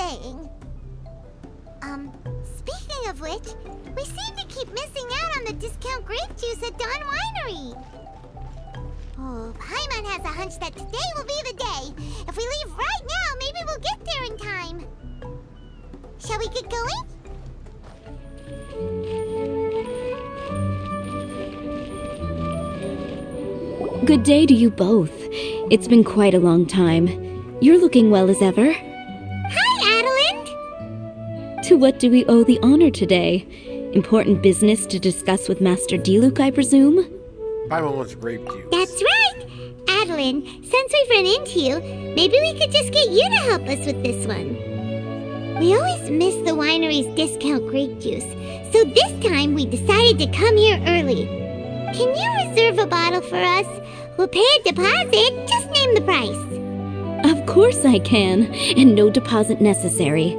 saying. Speaking of which, we seem to keep missing out on the discount grape juice at Dawn Winery. Oh, Paimon has a hunch that today will be the day. If we leave right now, maybe we'll get there in time. Shall we get going? Good day to you both. It's been quite a long time. You're looking well as ever. Hi, Adelind! To what do we owe the honor today? Important business to discuss with Master Diluc, I presume? Paimon wants grape juice. That's right! Adelind, since we've run into you, maybe we could just get you to help us with this one. We always miss the winery's discount grape juice, so this time we decided to come here early. Can you reserve a bottle for us? We'll pay a deposit, just name the price. Of course I can, and no deposit necessary.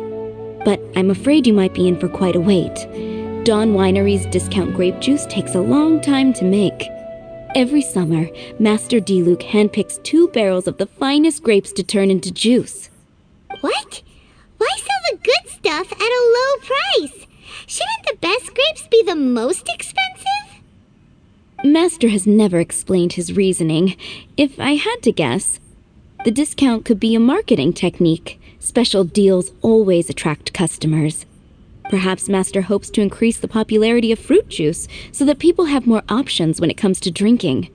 But I'm afraid you might be in for quite a wait. Dawn Winery's discount grape juice takes a long time to make. Every summer, Master Diluc handpicks 2 barrels of the finest grapes to turn into juice. What? Why sell the good stuff at a low price? Shouldn't the best grapes be the most expensive? Master has never explained his reasoning. If I had to guess, the discount could be a marketing technique. Special deals always attract customers. Perhaps Master hopes to increase the popularity of fruit juice so that people have more options when it comes to drinking.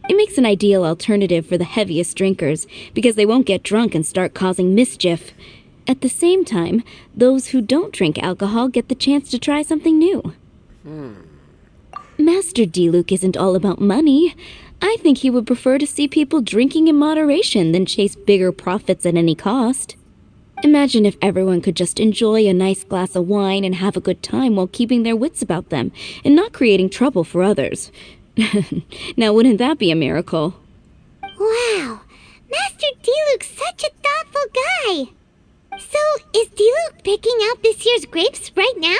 It makes an ideal alternative for the heaviest drinkers because they won't get drunk and start causing mischief. At the same time, those who don't drink alcohol get the chance to try something new. Master Diluc isn't all about money. I think he would prefer to see people drinking in moderation than chase bigger profits at any cost. Imagine if everyone could just enjoy a nice glass of wine and have a good time while keeping their wits about them and not creating trouble for others. Now, wouldn't that be a miracle? Wow, Master Diluc's such a thoughtful guy. So, is Diluc picking out this year's grapes right now?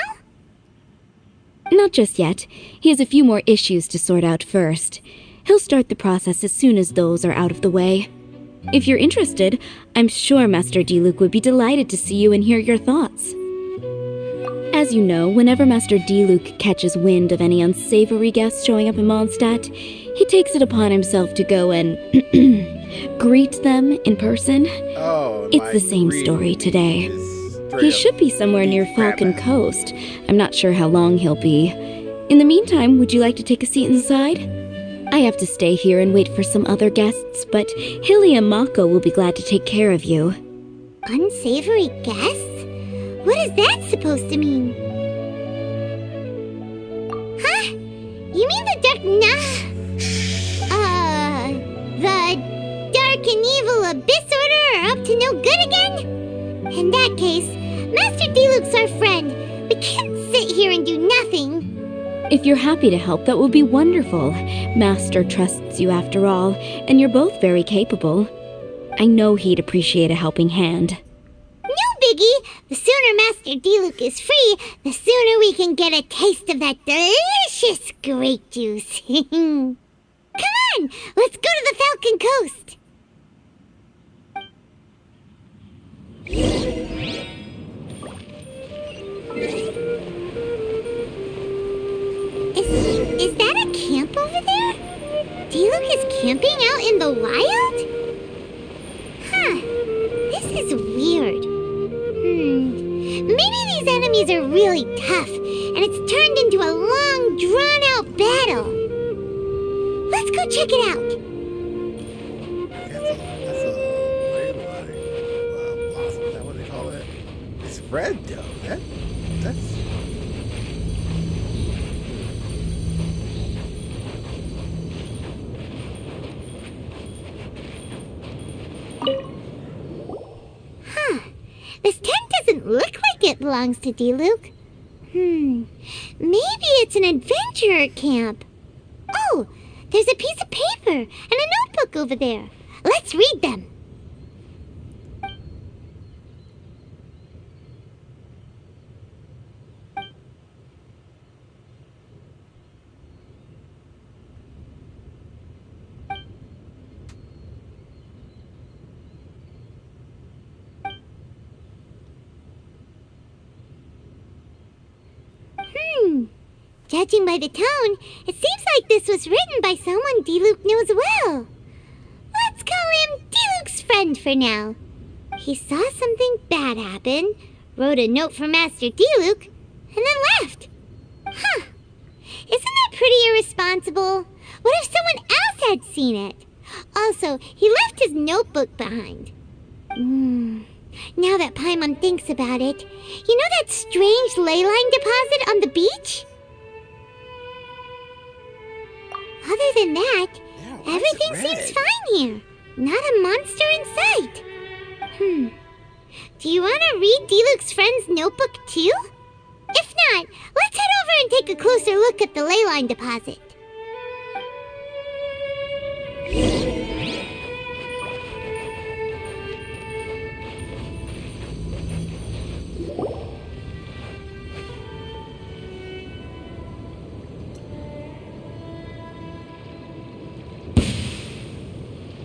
Not just yet. He has a few more issues to sort out first. He'll start the process as soon as those are out of the way. If you're interested, I'm sure Master Diluc would be delighted to see you and hear your thoughts. As you know, whenever Master Diluc catches wind of any unsavory guests showing up in Mondstadt, he takes it upon himself to go and greet them in person. It's the same story today. He should be somewhere near Falcon Coast. I'm not sure how long he'll be. In the meantime, would you like to take a seat inside? I have to stay here and wait for some other guests, but Hilly and Mako will be glad to take care of you. Unsavory guests? What is that supposed to mean? Huh? You mean the dark and evil Abyss Order are up to no good again? In that case, Master Diluc's our friend. We can't sit here and do nothing. If you're happy to help, that will be wonderful. Master trusts you after all, and you're both very capable. I know he'd appreciate a helping hand. No biggie! The sooner Master Diluc is free, the sooner we can get a taste of that delicious grape juice. Come on! Let's go to the Falcon Coast! Is that a camp over there? Diluc is camping out in the wild? Huh. This is weird. Maybe these enemies are really tough, and it's turned into a long, drawn-out battle. Let's go check it out. That's a landline blossom. Is that what they call it? It's red, though. That's... This tent doesn't look like it belongs to Diluc. Maybe it's an adventurer camp. Oh, there's a piece of paper and a notebook over there. Let's read them. Judging by the tone, it seems like this was written by someone Diluc knows well. Let's call him Diluc's friend for now. He saw something bad happen, wrote a note for Master Diluc, and then left. Huh. Isn't that pretty irresponsible? What if someone else had seen it? Also, he left his notebook behind. Now that Paimon thinks about it, you know that strange ley line deposit on the beach? Other than that, Yeah, everything seems fine here. Not a monster in sight. Do you want to read Diluc's friend's notebook too? If not, let's head over and take a closer look at the ley line deposit.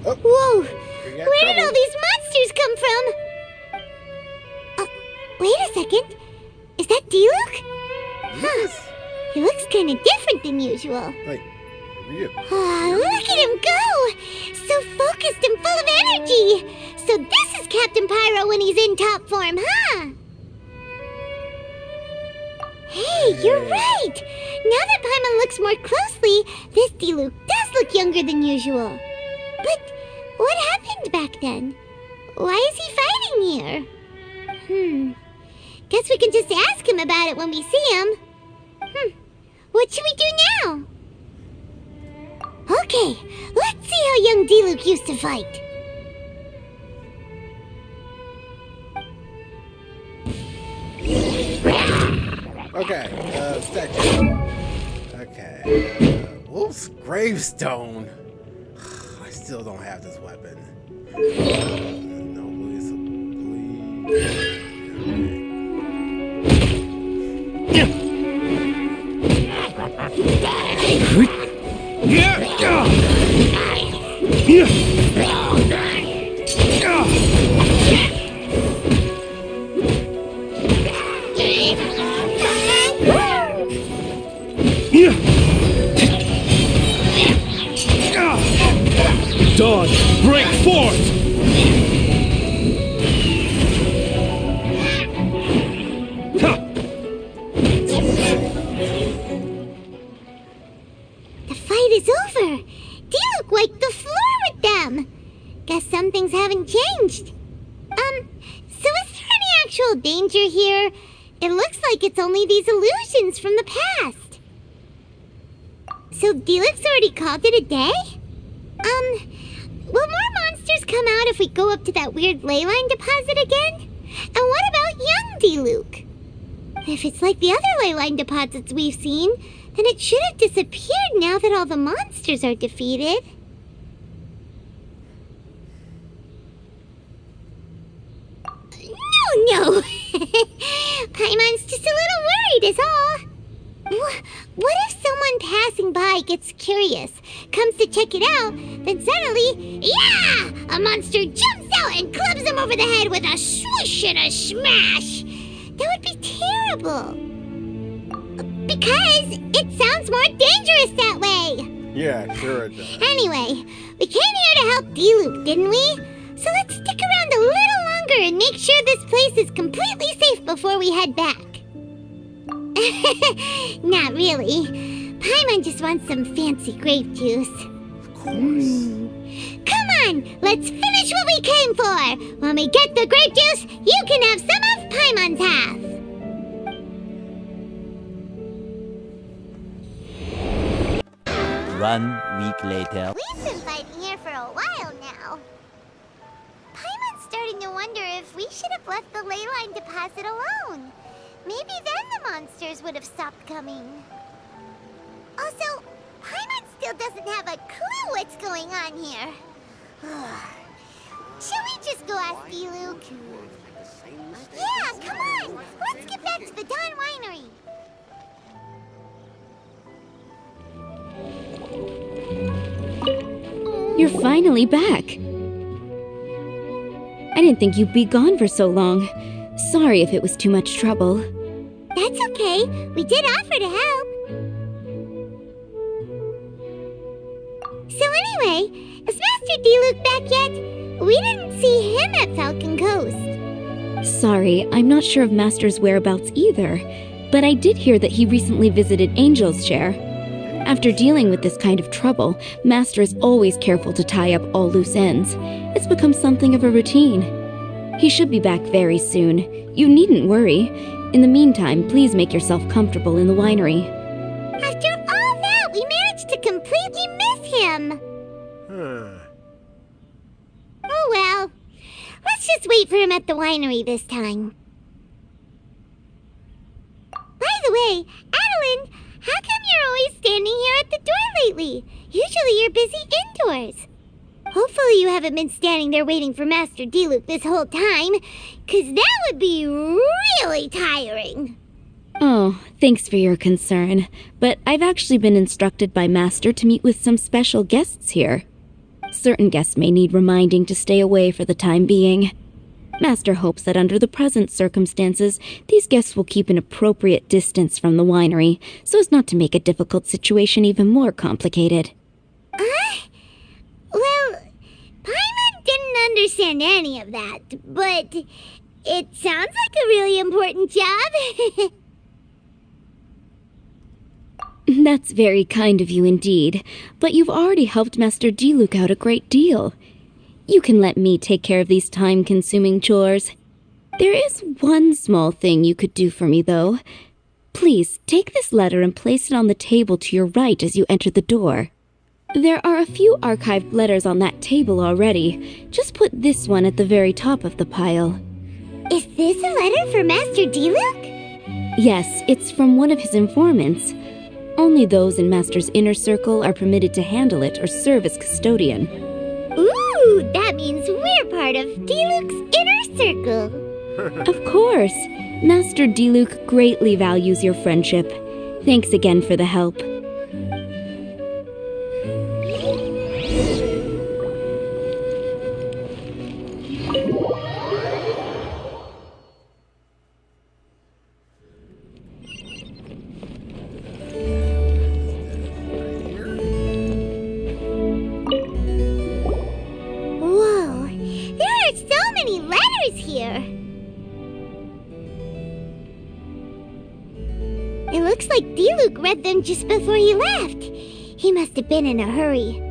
Oh, Whoa! we got Where did trouble. all these monsters come from? Wait a second. Is that Diluc? Yes. He looks kind of different than usual. Wait, read it. Oh, look at him go! So focused and full of energy! So this is Captain Pyro when he's in top form, huh? Hey, you're right! Now that Paimon looks more closely, this Diluc does look younger than usual. But what happened back then? Why is he fighting here? Guess we can just ask him about it when we see him. What should we do now? Okay, let's see how young Diluc used to fight. Okay, statue. Okay, Wolf's gravestone. I still don't have this weapon. No, Dawn, break forth! The fight is over. Diluc wiped the floor with them. Guess some things haven't changed. So is there any actual danger here? It looks like it's only these illusions from the past. So Diluc's already called it a day? Will more monsters come out if we go up to that weird ley line deposit again? And what about young Diluc? If it's like the other ley line deposits we've seen, then it should have disappeared now that all the monsters are defeated. No. Paimon's just a little worried is all. What if someone passing by gets curious, comes to check it out, then suddenly, yeah! A monster jumps out and clubs him over the head with a swoosh and a smash! That would be terrible. Because it sounds more dangerous that way. yeah, sure it does. Anyway, we came here to help Diluc, didn't we? So let's stick around a little longer and make sure this place is completely safe before we head back. Not really. Paimon just wants some fancy grape juice. Of course. Come on, let's finish what we came for. When we get the grape juice, you can have some of Paimon's half. One week later. We've been fighting here for a while now. Paimon's starting to wonder if we should have left the ley line deposit alone. Maybe then the monsters would have stopped coming. Also, Paimon still doesn't have a clue what's going on here. Shall we just go ask Diluc? Yeah, come on! Let's get back to the Dawn Winery. You're finally back. I didn't think you'd be gone for so long. Sorry if it was too much trouble. That's okay. We did offer to help. So anyway, is Master Diluc back yet? We didn't see him at Falcon Coast. Sorry, I'm not sure of Master's whereabouts either, but I did hear that he recently visited Angel's Share. After dealing with this kind of trouble, Master is always careful to tie up all loose ends. It's become something of a routine. He should be back very soon. You needn't worry. In the meantime, please make yourself comfortable in the winery. After all that, we managed to completely miss him. Oh well. Let's just wait for him at the winery this time. By the way, Adeline, how come you're always standing here at the door lately? Usually you're busy indoors. Hopefully you haven't been standing there waiting for Master Diluc this whole time, 'cause that would be really tiring. Oh, thanks for your concern, but I've actually been instructed by Master to meet with some special guests here. Certain guests may need reminding to stay away for the time being. Master hopes that under the present circumstances, these guests will keep an appropriate distance from the winery, so as not to make a difficult situation even more complicated. Well, Paimon didn't understand any of that, but it sounds like a really important job. That's very kind of you indeed, but you've already helped Master Diluc out a great deal. You can let me take care of these time-consuming chores. There is one small thing you could do for me, though. Please, take this letter and place it on the table to your right as you enter the door. There are a few archived letters on that table already. Just put this one at the very top of the pile. Is this a letter for Master Diluc? Yes, it's from one of his informants. Only those in Master's inner circle are permitted to handle it or serve as custodian. Ooh, that means we're part of Diluc's inner circle. Of course. Master Diluc greatly values your friendship. Thanks again for the help. Whoa, there are so many letters here. It looks like Diluc read them just before he left. He must have been in a hurry.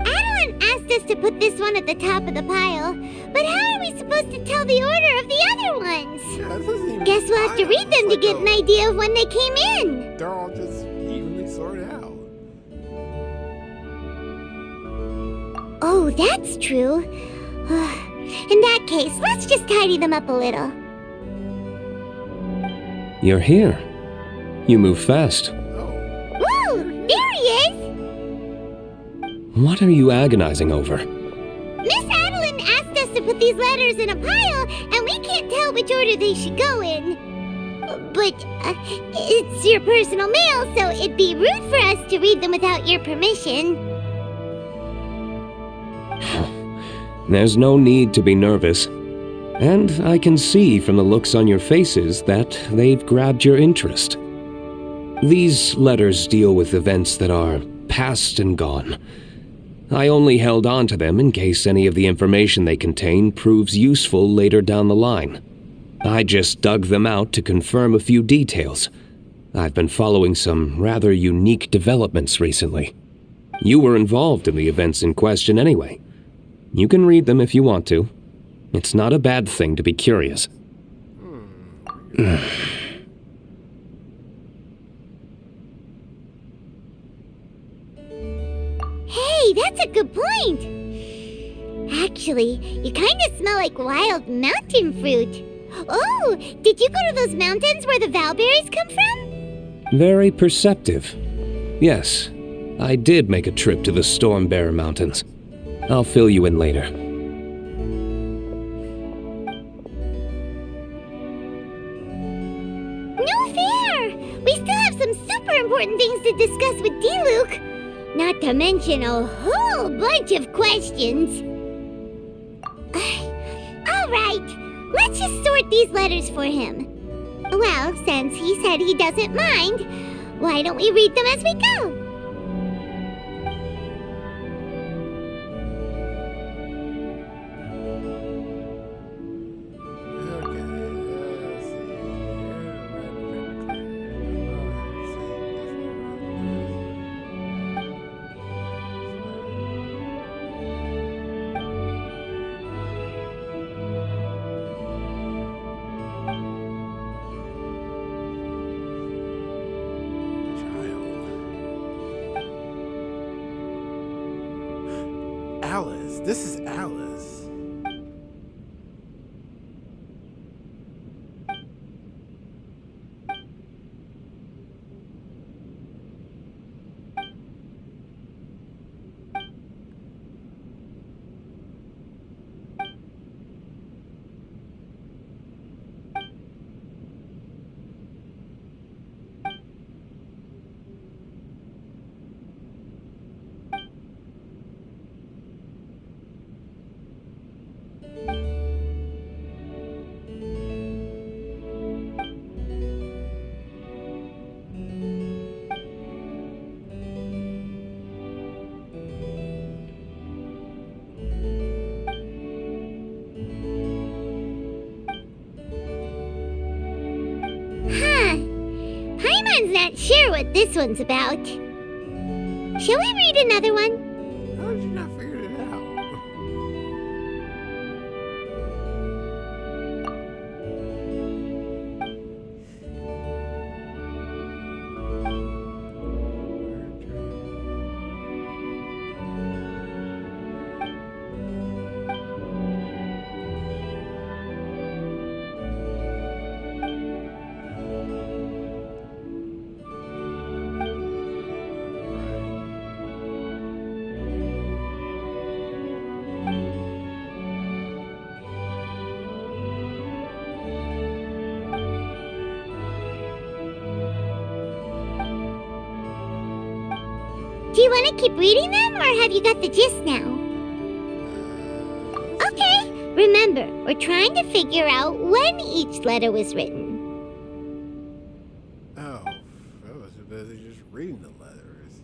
Adeline asked us to put this one at the top of the pile, but how are we supposed to tell the order of the other ones? Yeah, this isn't even Guess we'll have to piles. read them to get an idea of when they came in. They're all just evenly sorted out. Oh, that's true. In that case, let's just tidy them up a little. You're here. You move fast. Woo! There he is! What are you agonizing over? Miss Adeline asked us to put these letters in a pile, and we can't tell which order they should go in. But it's your personal mail, so it'd be rude for us to read them without your permission. There's no need to be nervous. And I can see from the looks on your faces that they've grabbed your interest. These letters deal with events that are past and gone. I only held on to them in case any of the information they contain proves useful later down the line. I just dug them out to confirm a few details. I've been following some rather unique developments recently. You were involved in the events in question anyway. You can read them if you want to. It's not a bad thing to be curious. Hey, that's a good point. Actually, you kind of smell like wild mountain fruit. Oh, did you go to those mountains where the valberries come from? Very perceptive. Yes, I did make a trip to the Stormbearer Mountains. I'll fill you in later. No fair! We still have some super important things to discuss with Diluc. Not to mention a whole bunch of questions. Alright, let's just sort these letters for him. Well, since he said he doesn't mind, Why don't we read them as we go? Alice. This is Alice. Paimon's not sure what this one's about. Shall we read another one? How did you not figure it out? Do you want to keep reading them, or have you got the gist now? Okay, remember, we're trying to figure out when each letter was written. Oh, I was busy just reading the letters.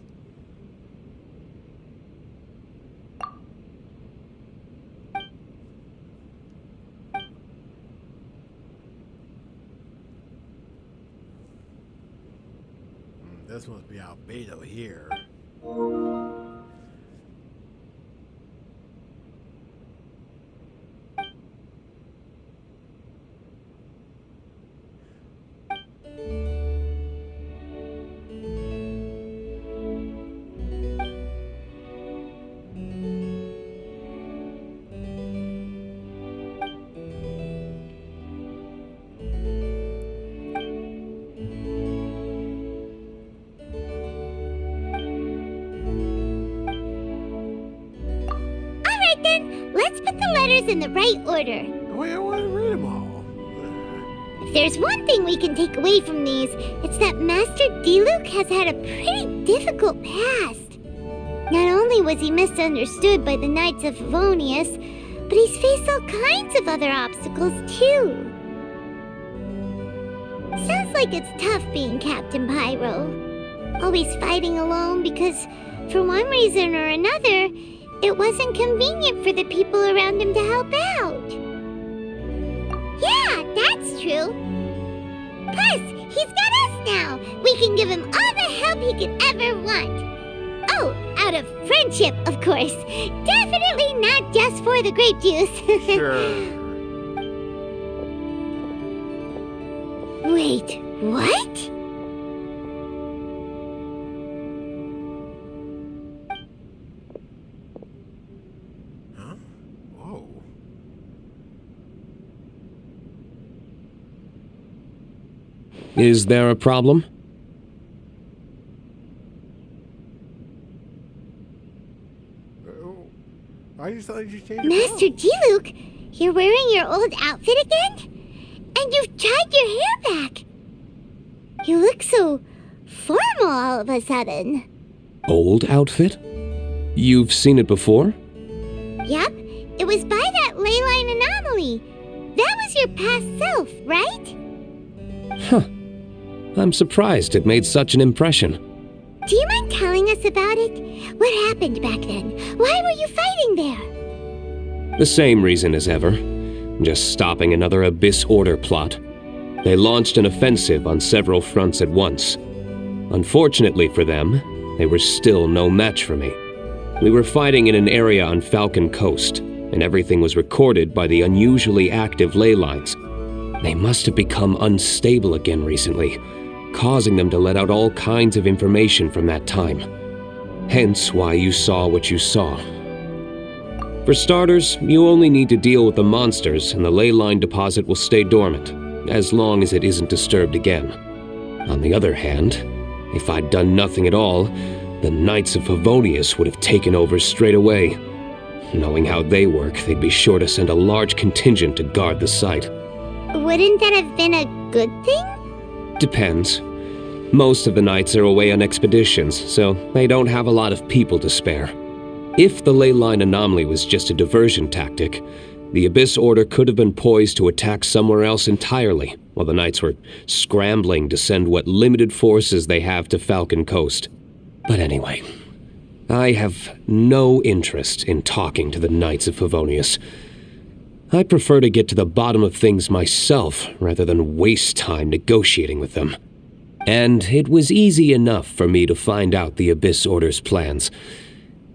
This must be Albedo here. Let's put the letters in the right order. Wait, I want to read them all. If there's one thing we can take away from these, it's that Master Diluc has had a pretty difficult past. Not only was he misunderstood by the Knights of Favonius, but he's faced all kinds of other obstacles too. Sounds like it's tough being Captain Pyro. Always fighting alone because, for one reason or another, it wasn't convenient for the people around him to help out. Yeah, that's true. Plus, he's got us now. We can give him all the help he could ever want. Oh, out of friendship, of course. Definitely not just for the grape juice. Sure. Wait, what? Huh? Whoa. Is there a problem? Why you suddenly just change Master Diluc, you're wearing your old outfit again? And you've tied your hair back. You look so formal all of a sudden. Old outfit? You've seen it before? Yup, it was by that ley line anomaly. That was your past self, right? Huh. I'm surprised it made such an impression. Do you mind telling us about it? What happened back then? Why were you fighting there? The same reason as ever. Just stopping another Abyss Order plot. They launched an offensive on several fronts at once. Unfortunately for them, they were still no match for me. We were fighting in an area on Falcon Coast, and everything was recorded by the unusually active ley lines. They must have become unstable again recently, causing them to let out all kinds of information from that time. Hence why you saw what you saw. For starters, you only need to deal with the monsters and the ley line deposit will stay dormant, as long as it isn't disturbed again. On the other hand, if I'd done nothing at all, the Knights of Favonius would have taken over straight away. Knowing how they work, they'd be sure to send a large contingent to guard the site. Wouldn't that have been a good thing? Depends. Most of the Knights are away on expeditions, so they don't have a lot of people to spare. If the ley line anomaly was just a diversion tactic, the Abyss Order could have been poised to attack somewhere else entirely, while the Knights were scrambling to send what limited forces they have to Falcon Coast. But anyway, I have no interest in talking to the Knights of Favonius. I prefer to get to the bottom of things myself rather than waste time negotiating with them. And it was easy enough for me to find out the Abyss Order's plans.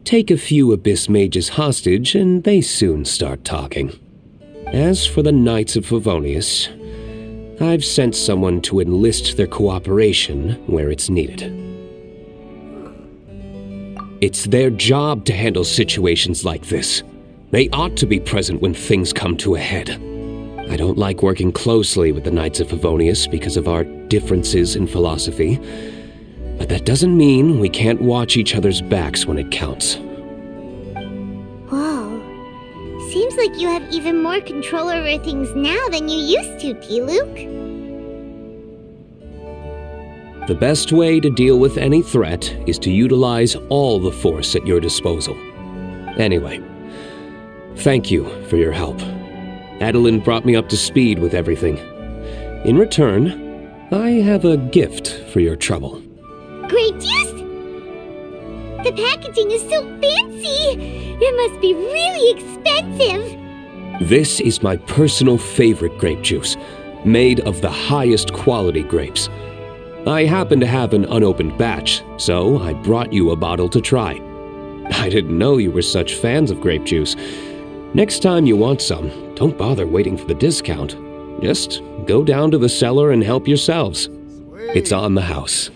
Take a few Abyss Mages hostage and they soon start talking. As for the Knights of Favonius, I've sent someone to enlist their cooperation where it's needed. It's their job to handle situations like this. They ought to be present when things come to a head. I don't like working closely with the Knights of Favonius because of our differences in philosophy, but that doesn't mean we can't watch each other's backs when it counts. Whoa. Seems like you have even more control over things now than you used to, Diluc. The best way to deal with any threat is to utilize all the force at your disposal. Anyway, thank you for your help. Adeline brought me up to speed with everything. In return, I have a gift for your trouble. Grape juice? The packaging is so fancy! It must be really expensive! This is my personal favorite grape juice, made of the highest quality grapes. I happen to have an unopened batch, so I brought you a bottle to try. I didn't know you were such fans of grape juice. Next time you want some, don't bother waiting for the discount. Just go down to the cellar and help yourselves. It's on the house.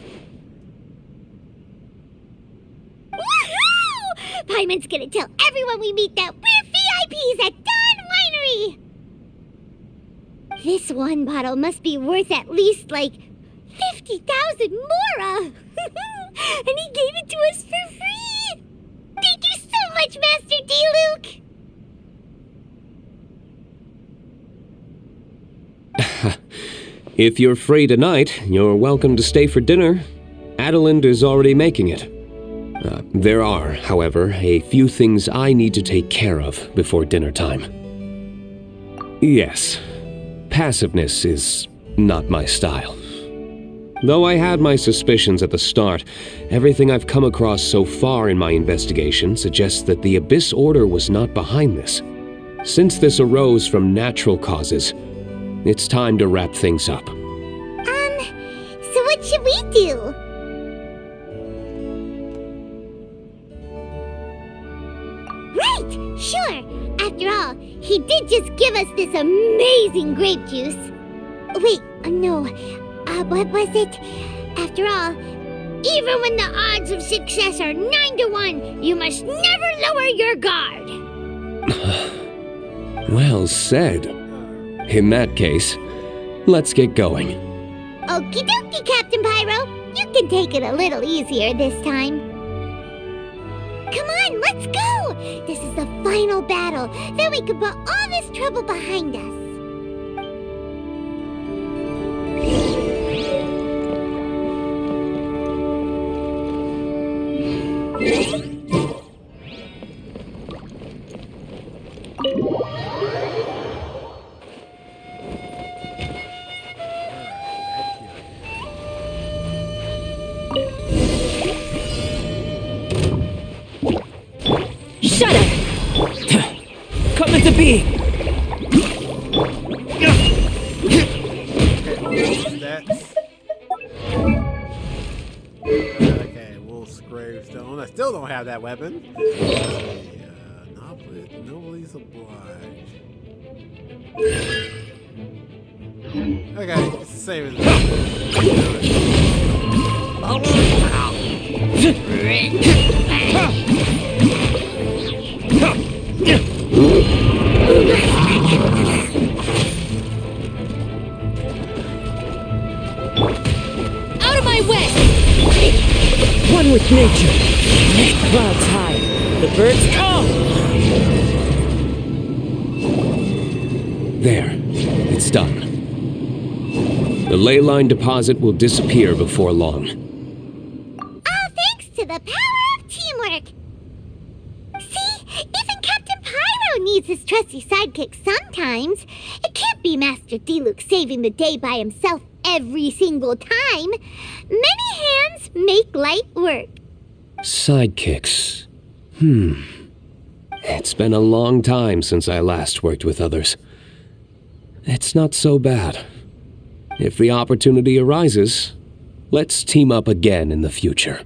Woohoo! Paimon's gonna tell everyone we meet that we're VIPs at Dawn Winery! This one bottle must be worth at least, 50,000 mora! And he gave it to us for free! Thank you so much, Master Diluc! If you're free tonight, you're welcome to stay for dinner. Adeline is already making it. There are, however, a few things I need to take care of before dinner time. Yes, passiveness is not my style. Though I had my suspicions at the start, everything I've come across so far in my investigation suggests that the Abyss Order was not behind this. Since this arose from natural causes, it's time to wrap things up. So what should we do? Right! Sure! After all, he did just give us this amazing grape juice. Wait, no. What was it? After all, even when the odds of success are 9-1, you must never lower your guard. Well said. In that case, let's get going. Okie dokie, Captain Pyro. You can take it a little easier this time. Come on, let's go! This is the final battle. Then we can put all this trouble behind us. don't have that weapon. Nobody's obliged. Okay, it's the same as Out of my way! One with nature. Clouds hide. The birds come. There. It's done. The ley line deposit will disappear before long. All thanks to the power of teamwork. See, even Captain Pyro needs his trusty sidekick sometimes. It can't be Master Diluc saving the day by himself every single time. Many hands make light work. Sidekicks. It's been a long time since I last worked with others. It's not so bad. If the opportunity arises, let's team up again in the future.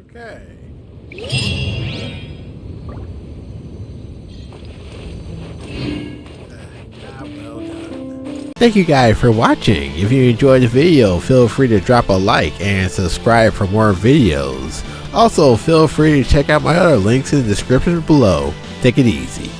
okay. Well done. Thank you guys for watching. If you enjoyed the video, feel free to drop a like and subscribe for more videos. Also, feel free to check out my other links in the description below. Take it easy.